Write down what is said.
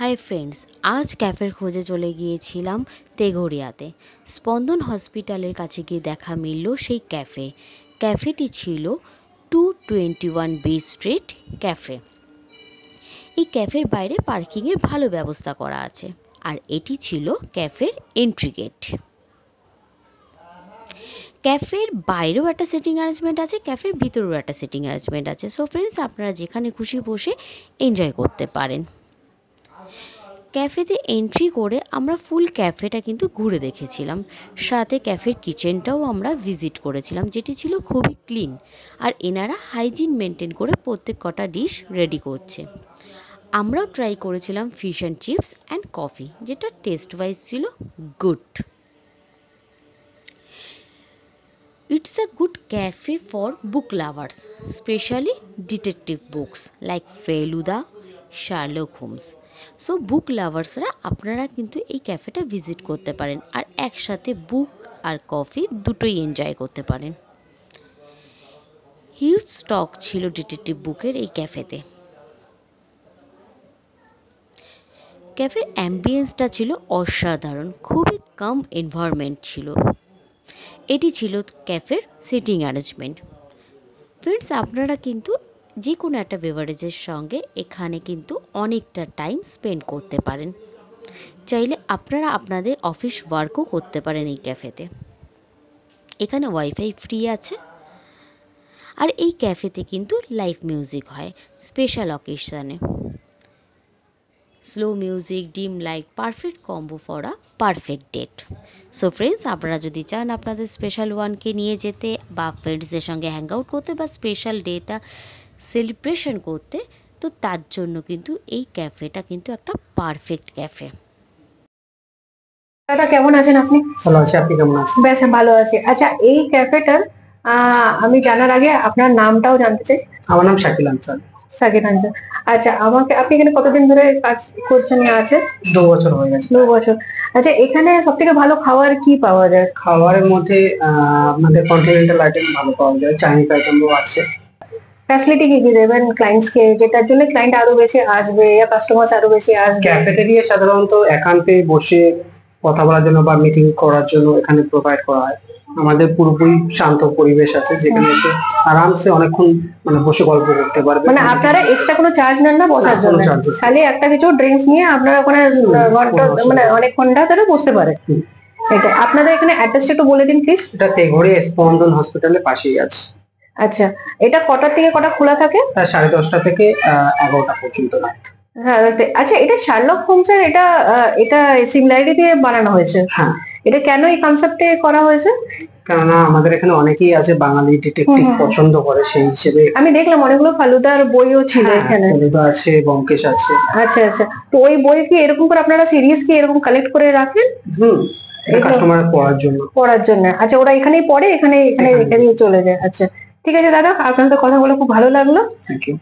Hi friends, আজ ক্যাফের খোঁজে চলে গিয়েছিলাম তেঘরিয়াতে। স্পন্দন হসপিটালের কাছে গিয়ে দেখা মিলল সেই ক্যাফেটি ছিল 221 বি স্ট্রিট ক্যাফে। এই ক্যাফের বাইরে পার্কিংয়ের ভালো ব্যবস্থা করা আছে, আর এটি ছিল ক্যাফের এন্ট্রি গেট। ক্যাফের বাইরেও একটা সিটিং অ্যারেঞ্জমেন্ট আছে, ক্যাফের ভিতরেও একটা সিটিং অ্যারেঞ্জমেন্ট আছে। সো ফ্রেন্ডস, আপনারা যেখানে খুশি বসে এনজয় করতে পারেন। ক্যাফেতে এন্ট্রি করে আমরা ফুল ক্যাফেটা কিন্তু ঘুরে দেখেছিলাম, সাথে ক্যাফের কিচেনটাও আমরা ভিজিট করেছিলাম, যেটি ছিল খুবই ক্লিন, আর এনারা হাইজিন মেনটেন করে প্রত্যেক কটা ডিশ রেডি করছে। আমরাও ট্রাই করেছিলাম fish and chips and coffee, যেটা টেস্ট ওয়াইজ ছিল good. It's a good cafe for book lovers, especially detective books like Feluda, Sherlock Holmes. So book লাভার্সরা আপনারা কিন্তু এই ক্যাফেটা ভিজিট করতে পারেন, আর একসাথে বুক আর কফি দুটোই এনজয় করতে পারেন। হিউজ স্টক ছিল ডিটেকটিভ বুকের এই ক্যাফেতে। ক্যাফের অ্যাম্বিয়েন্সটা ছিল অসাধারণ, খুবই কাম এনভায়রনমেন্ট ছিল। এটি ছিল ক্যাফের সিটিং অ্যারেঞ্জমেন্ট। ফ্রেন্ডস, আপনারা কিন্তু যে কোনো একটা বেভারেজের সঙ্গে এখানে কিন্তু অনেকটা টাইম স্পেন্ড করতে পারেন। চাইলে আপনারা আপনাদের অফিস ওয়ার্কও করতে পারেন এই ক্যাফেতে। এখানে ওয়াইফাই ফ্রি আছে, আর এই ক্যাফেতে কিন্তু লাইভ মিউজিক হয় স্পেশাল অকেশনে। Slow music, dim light, perfect combo for a perfect date. So friends, আপনারা যদি চান আপনাদের স্পেশাল ওয়ানকে নিয়ে যেতে, বা ফ্রেন্ডসদের সঙ্গে হ্যাং আউট করতে, বা স্পেশাল ডেটা সেলিব্রেশন করতে, তো তার জন্য কিন্তু এই ক্যাফেটা কিন্তু একটা পারফেক্ট ক্যাফে। দাদা, কেমন আছেন আপনি? ভালো আছি, আপনি কেমন আছেন? বেশ ভালো আছি। আচ্ছা, এই ক্যাফেটার আমি জানার আগে আপনার নামটাও জানতে চাই। আমার নাম শাকিল আনসার। শাকিল আনসার। আচ্ছা, আপনি এখানে কতদিন ধরে কাজ করছেন না আছে? 2 বছর হয়ে গেছে। 2 বছর। আচ্ছা, এখানে সব থেকে ভালো খাবার কি পাওয়া যায়? খাবারের মধ্যে আপনাদের কন্টিনেন্টাল আইটেম ভালো পাওয়া যায়, চাইনিজ আইটেমও আছে। ফ্যাসিলিটি কি কি দেবেন ক্লায়েন্টসকে, যেটার জন্য ক্লায়েন্ট আরো বেশি আসবে, বা কাস্টমার আরো বেশি আসবে? ক্যাফেটেরিয়া সাধারণত একান্তে বসে কথা বলার জন্য বা মিটিং করার জন্য এখানে প্রোভাইড করা হয়। আমাদের পুরোপুরি শান্ত পরিবেশ আছে, যেখানে এসে আরামসে অনেকক্ষণ বসে গল্প করতে পারবে। মানে আপনারা এক্সট্রা কোনো চার্জ নেন না বসার জন্য? খালি একটা কিছু ড্রিঙ্কস নিয়ে আপনারা ওখানে ঘন্টা অনেক ঘন্টা ধরে বসতে পারে। এটা আপনাদের এখানে অ্যাড্রেসটা একটু বলে দিন প্লিজ। এটা তেঘরিয়া স্পন্দন হসপিটালের পাশেই আছে। আচ্ছা, এটা কটা থেকে কটা খোলা থাকে? 10:30 থেকে 11টা পর্যন্ত রাত। হ্যাঁ। আচ্ছা, এটা শার্লক হোমস এর এটা সিমিলারিটি দিয়ে বানানো হয়েছে? হ্যাঁ। এটা কেন এই কনসেপ্টে করা হয়েছে? কেননা আমাদের এখানে অনেকেই আছে বাঙালি ডিটেকটিভ পছন্দ করে, সেই হিসেবে আমি দেখলাম অনেকগুলো ফালুদার বইও ছিল এখানে। ফালুদা আছে, ব্যোমকেশ আছে। আচ্ছা আচ্ছা, তো ওই বই কি এরকম করে আপনারা সিরিজ কি এরকম কালেক্ট করে রাখেন? কাস্টমার পড়ার জন্য। আচ্ছা, ওরা এখানেই পড়ে, এখানে রেখে দিয়ে চলে যায়। আচ্ছা, ঠিক আছে দাদা, আপনার সাথে কথা বলে খুব ভালো লাগলো। Thank you.